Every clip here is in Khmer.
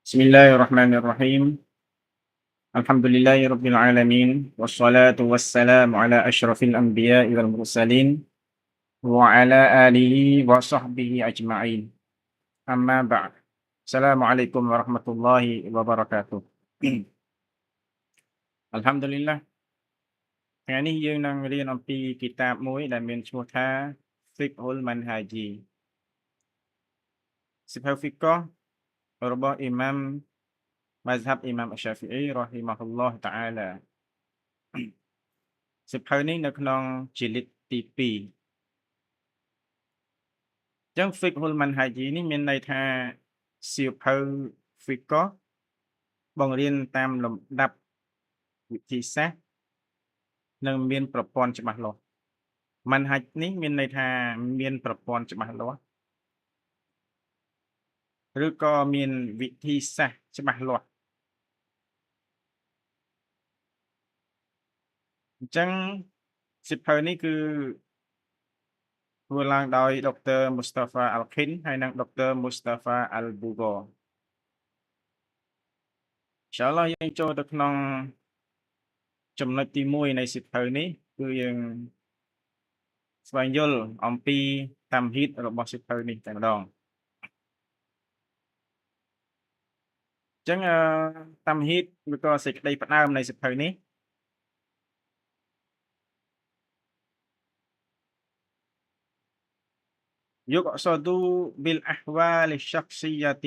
بسم الله الرحمن الرحيم الحمد لله رب العالمين والصلاة والسلام على أشرف الأنبياء والمرسلين وعلى آله وصحبه أجمعين أما بعد السلام عليكم ورحمة الله وبركاته الحمد لله ថ្ងៃនេះយើងនឹងរៀនអំពីគីតាបមួយដែលមានឈ្មោះថា Fiqhul Manhaji សិភៅ Fiqh របស់អ៊ីម៉ាំ Mazhab អ៊ីម៉ាំ Syafi'i Rahimahullah Ta'ala សិភៅនេះនៅក្នុងជាលិតទី2ចឹង Fiqhul Manhaji នេះមានន័យថាសៀវភៅ Fiqh បង្រៀនតាមលំដាប់វិធីសាស្ត្រនិងមានប្រព័ន្ធច្បាស់លាស់ Manhaj នេះមានន័យថាមានប្រព័ន្ធច្បាស់លាស់ឬក៏មានវិធីសាស្ត្រច្បាស់លាស់អញ្ចឹងសិភៅនេះគឺធ្វើឡើងដោយដុកទ័រ Mustafa Al-Khin ហើយនិងដុកទ័រ Mustafa Al-Bughor ឥនសាអល់ឡោះយើងចូលទៅក្នុងចំណុចទី1នៃសិភៅនេះគឺយើងស្វែងយល់អំពីតាមហីតរបស់សិភៅនេះតែម្ដងអញ្ចឹងតាមហីតឬក៏សេចក្តីផ្ដើមនៃសិភៅនេះيقصد بالأحوال الشخصية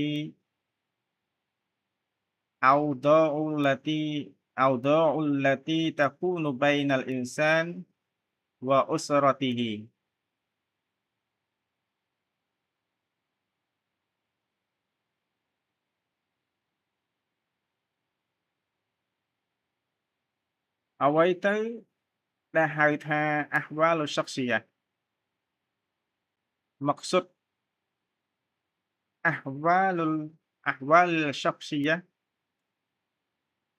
أوضاع التي تكون بين الإنسان وأسرته អ្វីទៅដែលហៅថា أحوال الشخصية مقصود أحوال الشخصية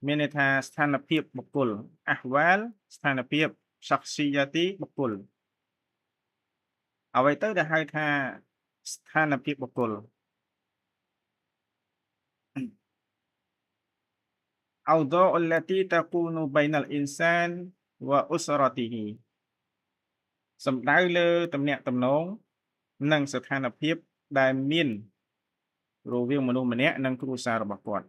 មានន័យថាស្ថានភាពបុគ្គល أحوال ស្ថានភាព شخصية បុគ្គលអ្វីទៅដែលហៅថាស្ថានភាពបុគ្គល أوضاع التي تكون بين الإنسان وأسرته សំដៅលើទំនាក់ទំនងនិងស្ថានភាពដែលមានរវាងមនុស្សម្នាក់និងគ្រួសាររបស់គាត់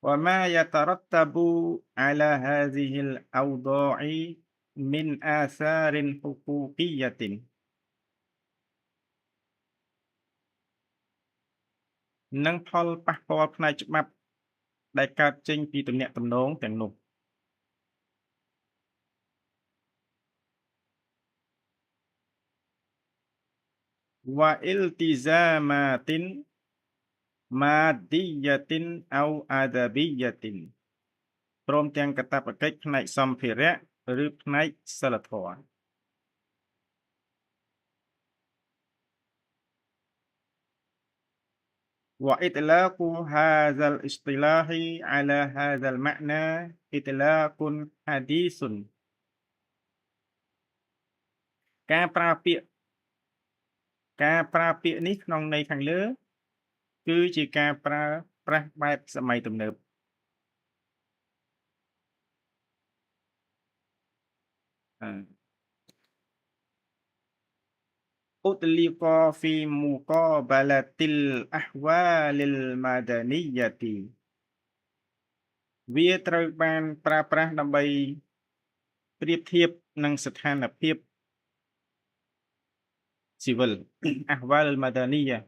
وما يترتب على هذه الأوضاع من آثار حقوقية និងផលប៉ះពាល់ផ្នែកច្បាប់ដែលកើតចេញពីទំនាក់ទំនងទាំងនោះ وإلتزامات مادية أو أدبية ព្រមទាំងកាតព្វកិច្ចផ្នែកសម្ភារៈឬផ្នែកសិលធម៌ وإطلاق هذا الاصطلاح على هذا المعنى إطلاق حديث ការប្រើពាក្យនេះក្នុងន័យខាងលើគឺជាការប្រើប្រាស់បែបសម័យទំនើប أطلق في مقابلة الأحوال المدنية វាត្រូវបានប្រើប្រាស់ដើម្បីប្រៀបធៀបនឹងស្ថានភាពស៊ីវិល أحوال المدنية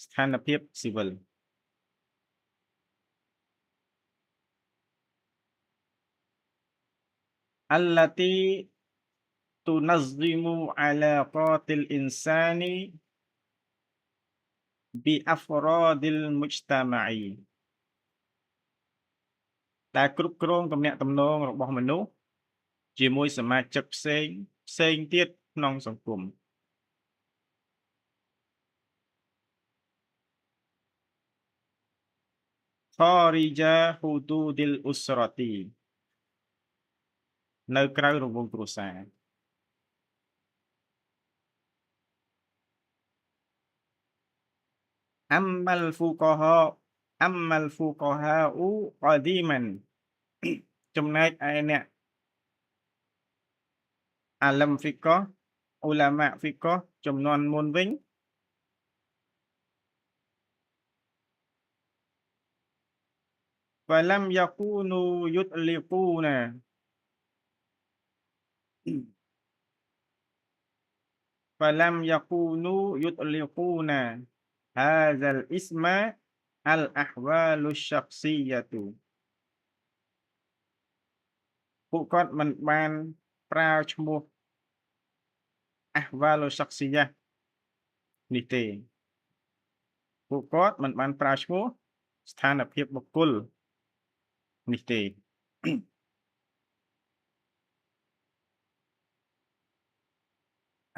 ស្ថានភាពស៊ីវិល التي تنظم علاقات الإنسان بأفراد المجتمع ដែលគ្រប់គ្រងទំនាក់ទំនងរបស់មនុស្សជាមួយសមាជិកផ្សេងទៀតក្នុងសង្គម خارج حدود الأسرة នៅក្រៅរង្វង់គ្រួសារ Ammal fuqaha Ammal fuqaha'u qadiman ចំណែកឯអ្នកអាលឹមហ្វីកហ៍ឧឡាម៉ាហ្វីកហ៍ជំនាន់មុនវិញ Falam yakunu yutliquna Falam yakunu yutliquna hadzal isma al ahwalu syakhsiyatu ពួកគាត់មិនបានប្រើឈ្មោះ ahwalu syakhsiyah នេះទេពួកគាត់មិនបានប្រើឈ្មោះស្ថានភាពបុគ្គលនេះទេ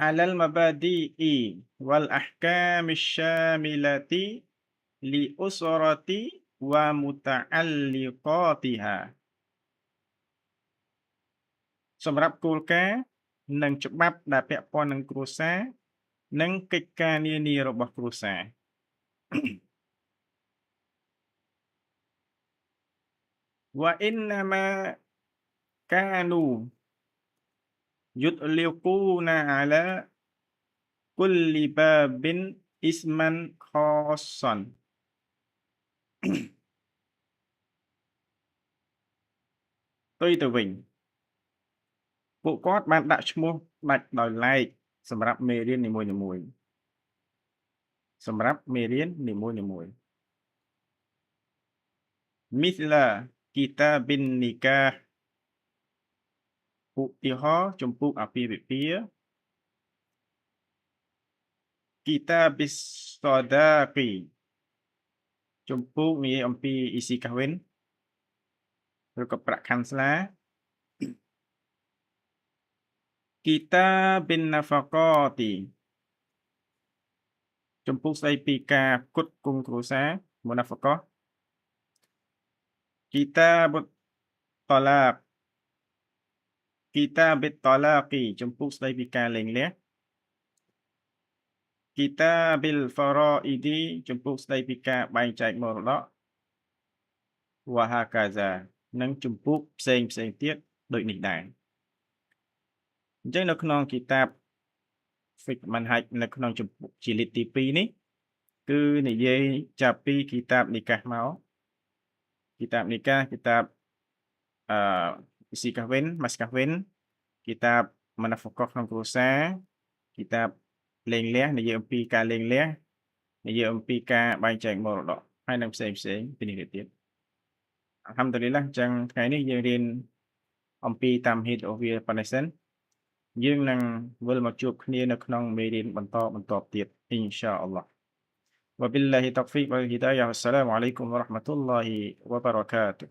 Alal mabadi'i wal ahkam syamilati li usrati wa muta'alliqatiha សម្រាប់គោលការណ៍និងច្បាប់ដែលពាក់ព័ន្ធនឹងគ្រួសារនិងកិច្ចការនានារបស់គ្រួសារ Wa innama kanu yutliquna ala kulli babin isman khassan ផ្ទុយទៅវិញពួកគាត់បានដាក់ឈ្មោះដាច់ដោយឡែកសម្រាប់មេរៀននីមួយៗសម្រាប់មេរៀននីមួយៗ Mithla kitabin nikah ឧទាហរណ៍ជំពូកអាពាហ៍ពិពាហ៍ Kitabis sadaqi ជំពូកនិយាយអំពីអ៊ីស៊ីkahwin ឬក៏ប្រាក់ខណ្ឌស្លា Kitabin nafaqati ជំពូកស្ដីពីការផ្គត់ផ្គង់គ្រួសារ Munafaqah Kitabut talaq Kitabit talaqi ជំពូកស្ដីពីការលែងលះ Kitabil faraidi ជំពូកស្ដីពីការបែងចែកមរតក Wa hakaza និងជំពូកផ្សេងទៀតដូចនេះដែរអញ្ចឹងនៅក្នុងគីតាប Fiqh Manhaj នៅក្នុងជំពូកជាលេខទី 2 នេះគឺនិយាយចាប់ពីគីតាបនីកាសមកគីតាបនីកាសគីតាបisi kahwin mas kahwin គីតាប Munafaqah ក្នុងគ្រួសារគីតាបលែងលះនិយាយអំពីការលែងលះនិយាយអំពីការបែងចែកមរតកហើយនឹងផ្សេងពីនេះទៀតអល់ហាំឌុលីឡាអញ្ចឹងថ្ងៃនេះយើងរៀនអំពីតាមហេតុរបស់វាប៉ុណ្ណេះសិនយើងនឹងវិលមកជួបគ្នានៅក្នុងមេរៀនបន្តទៀតអ៊ីនសាអល់ឡោះ وبالله توفيق والهداية والسلام عليكم ورحمة الله وبركاته